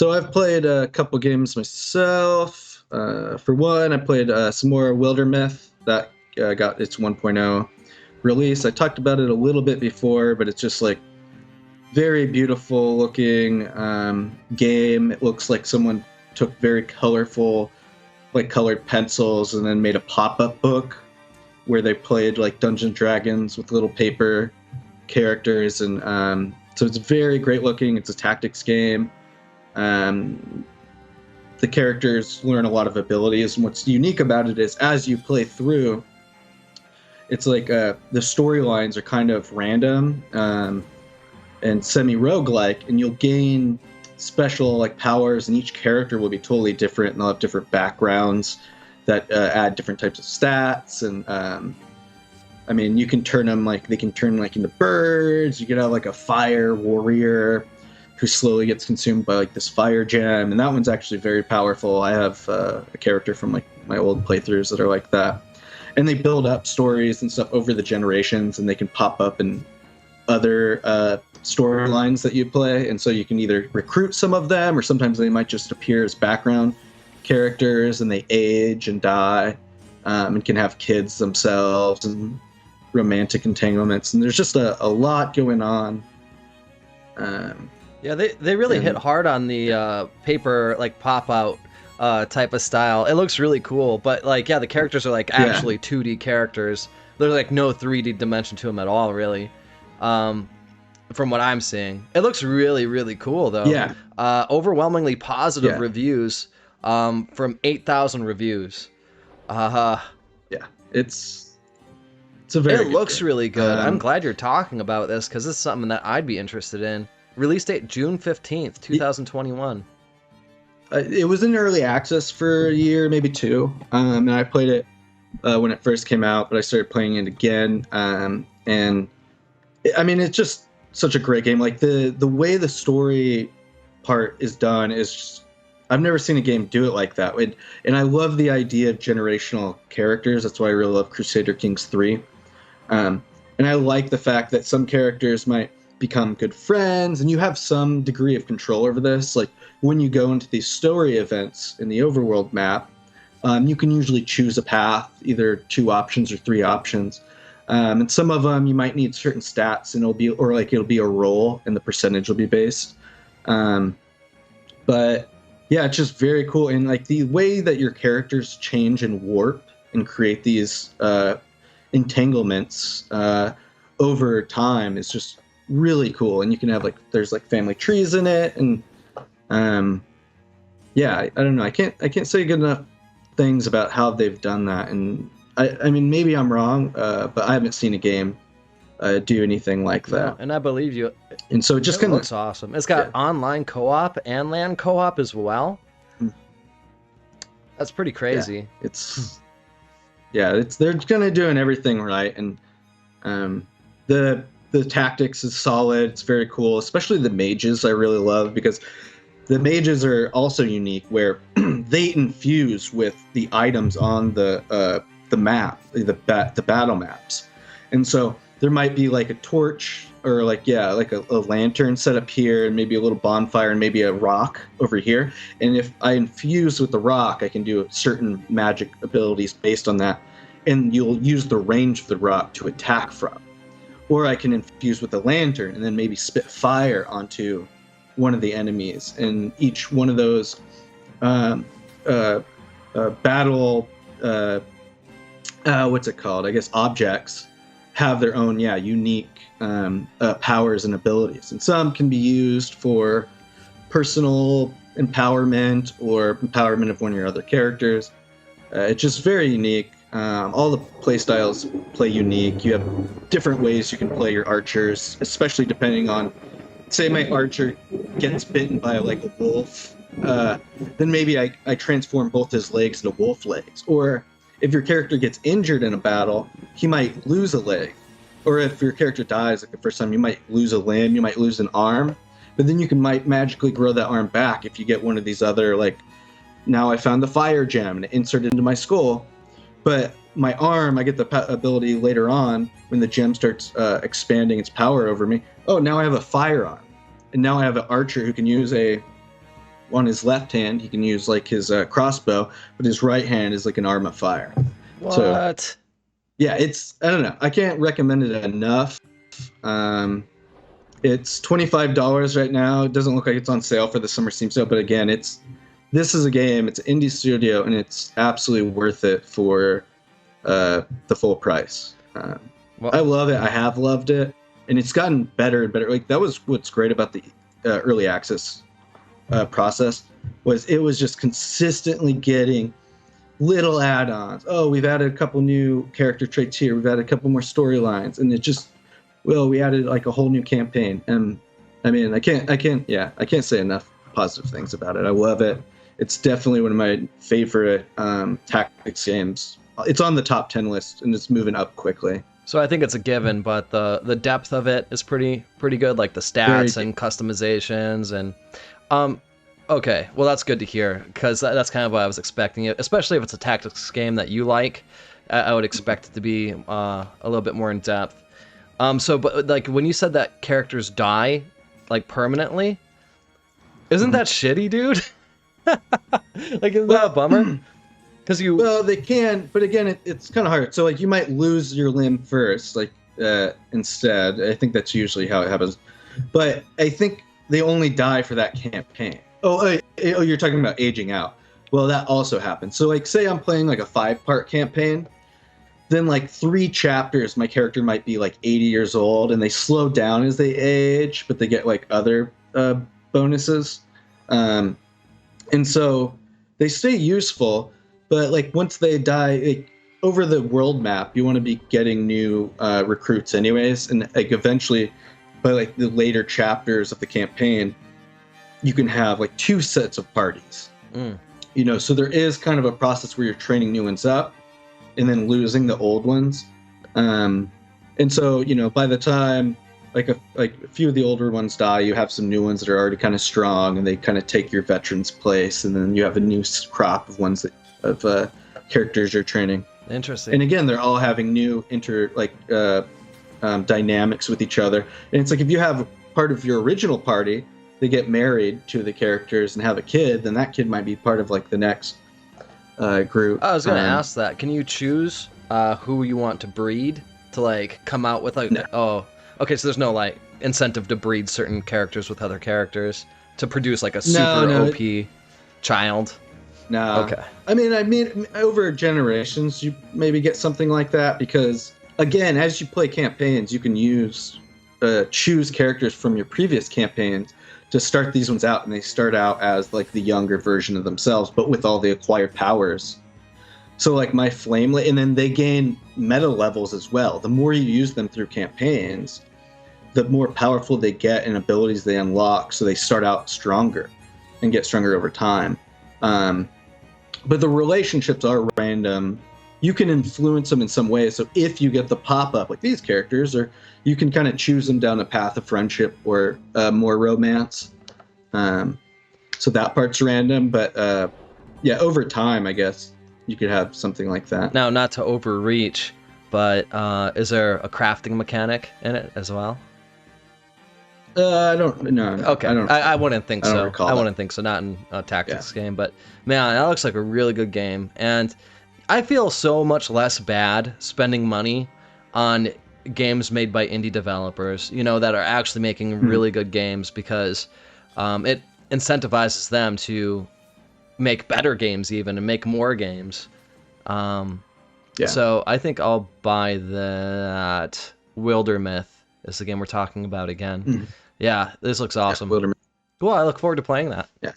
So I've played a couple games myself. For one, I played some more Wildermyth that got its 1.0 release. I talked about it a little bit before, but it's just like very beautiful looking game. It looks like someone took very colorful, like colored pencils and then made a pop-up book where they played like Dungeons & Dragons with little paper characters. And so it's very great looking. It's a tactics game. The characters learn a lot of abilities, and what's unique about it is as you play through, it's like the storylines are kind of random and semi-roguelike, and you'll gain special like powers, and each character will be totally different, and they'll have different backgrounds that add different types of stats. And I mean, you can turn them like, they can turn like into birds. You can have like a fire warrior who slowly gets consumed by like this fire gem, and that one's actually very powerful. I have a character from like my old playthroughs that are like that, and they build up stories and stuff over the generations, and they can pop up in other storylines that you play. And so you can either recruit some of them, or sometimes they might just appear as background characters, and they age and die, and can have kids themselves and romantic entanglements, and there's just a lot going on. Yeah, they really hit hard on the paper like pop out type of style. It looks really cool, but like the characters are like actually 2D characters. There's like no 3D dimension to them at all, really. From what I'm seeing, it looks really, really cool though. Yeah. Overwhelmingly positive reviews from 8,000 reviews. Yeah, it's a very. It looks really good. I'm glad you're talking about this because it's something that I'd be interested in. Release date June 15th, 2021. It was in early access for a year, maybe two. And I played it when it first came out, but I started playing it again. And I mean, it's just such a great game. Like the way the story part is done is just, I've never seen a game do it like that. And I love the idea of generational characters. That's why I really love Crusader Kings 3. And I like the fact that some characters might become good friends, and you have some degree of control over this. Like when you go into these story events in the overworld map, you can usually choose a path, either 2 options or 3 options. And some of them you might need certain stats, and it'll be a roll, and the percentage will be based. But yeah, it's just very cool. And like the way that your characters change and warp and create these entanglements over time is just really cool. And you can have like, there's like family trees in it, and I don't know, I can't say good enough things about how they've done that. And I mean, maybe I'm wrong, but I haven't seen a game do anything like that. And I believe you. And so it just kind of looks awesome. It's got online co-op and LAN co-op as well. That's pretty crazy. Yeah, they're kind of doing everything right. And the tactics is solid. It's very cool, especially the mages I really love, because the mages are also unique where they infuse with the items on the map, the battle maps. And so there might be like a torch or like a lantern set up here, and maybe a little bonfire, and maybe a rock over here. And if I infuse with the rock, I can do certain magic abilities based on that, and you'll use the range of the rock to attack from. Or I can infuse with the lantern and then maybe spit fire onto one of the enemies. And each one of those battle, what's it called? I guess objects have their own, unique powers and abilities. And some can be used for personal empowerment or empowerment of one of your other characters. It's just very unique. All the play styles play unique. You have different ways you can play your archers, especially depending on, say my archer gets bitten by like a wolf, then maybe I transform both his legs into wolf legs. Or if your character gets injured in a battle, he might lose a leg. Or if your character dies like the first time, you might lose a limb, you might lose an arm, but then you might magically grow that arm back if you get one of these other, like, now I found the fire gem and insert it into my skull. But my arm, I get the ability later on when the gem starts expanding its power over me. Oh, now I have a fire arm. And now I have an archer who can use a on his left hand, he can use like his crossbow, but his right hand is like an arm of fire. What? So, yeah, I don't know. I can't recommend it enough. It's $25 right now. It doesn't look like it's on sale for the summer Steam sale, but again, this is a game. It's an indie studio, and it's absolutely worth it for the full price. Well, I love it. I have loved it, and it's gotten better and better. Like that was what's great about the early access process was it was just consistently getting little add-ons. Oh, we've added a couple new character traits here. We've added a couple more storylines, and it just we added like a whole new campaign. And I mean, I can't say enough positive things about it. I love it. It's definitely one of my favorite tactics games. It's on the top 10 list, and it's moving up quickly. So I think it's a given, but the depth of it is pretty good, like the stats and customizations and okay, well that's good to hear because that's kind of what I was expecting, especially if it's a tactics game that you like. I would expect it to be a little bit more in depth. But like when you said that characters die like permanently, isn't that shitty, dude? Like, isn't that a bummer? Well, they can, but again, it's kind of hard. So like you might lose your limb first, like instead. I think that's usually how it happens. But I think they only die for that campaign. Oh, you're talking about aging out. Well, that also happens. So like, say I'm playing like a 5-part campaign. Then like 3 chapters, my character might be like 80 years old, and they slow down as they age, but they get like other bonuses. And so they stay useful, but like once they die, like, over the world map, you want to be getting new recruits anyways. And like eventually, by like the later chapters of the campaign, you can have like 2 sets of parties. You know, so there is kind of a process where you're training new ones up and then losing the old ones. And so, you know, by the time like a few of the older ones die, you have some new ones that are already kind of strong, and they kind of take your veterans' place, and then you have a new crop of ones of characters you're training. Interesting. And again, they're all having new dynamics with each other. And it's like if you have part of your original party, they get married to the characters and have a kid, then that kid might be part of like the next group. I was going to ask that. Can you choose who you want to breed to like come out with like? No. Oh, okay. So there's no like incentive to breed certain characters with other characters to produce like a super OP child. No. Okay. I mean, over generations, you maybe get something like that because, again, as you play campaigns, you can choose characters from your previous campaigns to start these ones out, and they start out as like the younger version of themselves, but with all the acquired powers. So like my Flamelet, and then they gain meta levels as well. The more you use them through campaigns, the more powerful they get and abilities they unlock. So they start out stronger and get stronger over time. But the relationships are random. You can influence them in some way. So if you get the pop-up like these characters, or you can kind of choose them down a path of friendship or more romance. So that part's random. But yeah, over time, I guess you could have something like that. Now, not to overreach, but is there a crafting mechanic in it as well? I don't know. Okay, I wouldn't think so. I wouldn't think so. Not in a tactics game, but man, that looks like a really good game. And I feel so much less bad spending money on games made by indie developers, you know, that are actually making really good games because it incentivizes them to make better games even and make more games. So I think I'll buy that. Wildermyth is the game we're talking about again. Yeah, this looks awesome. Wildermyth. Well, I look forward to playing that. Yeah.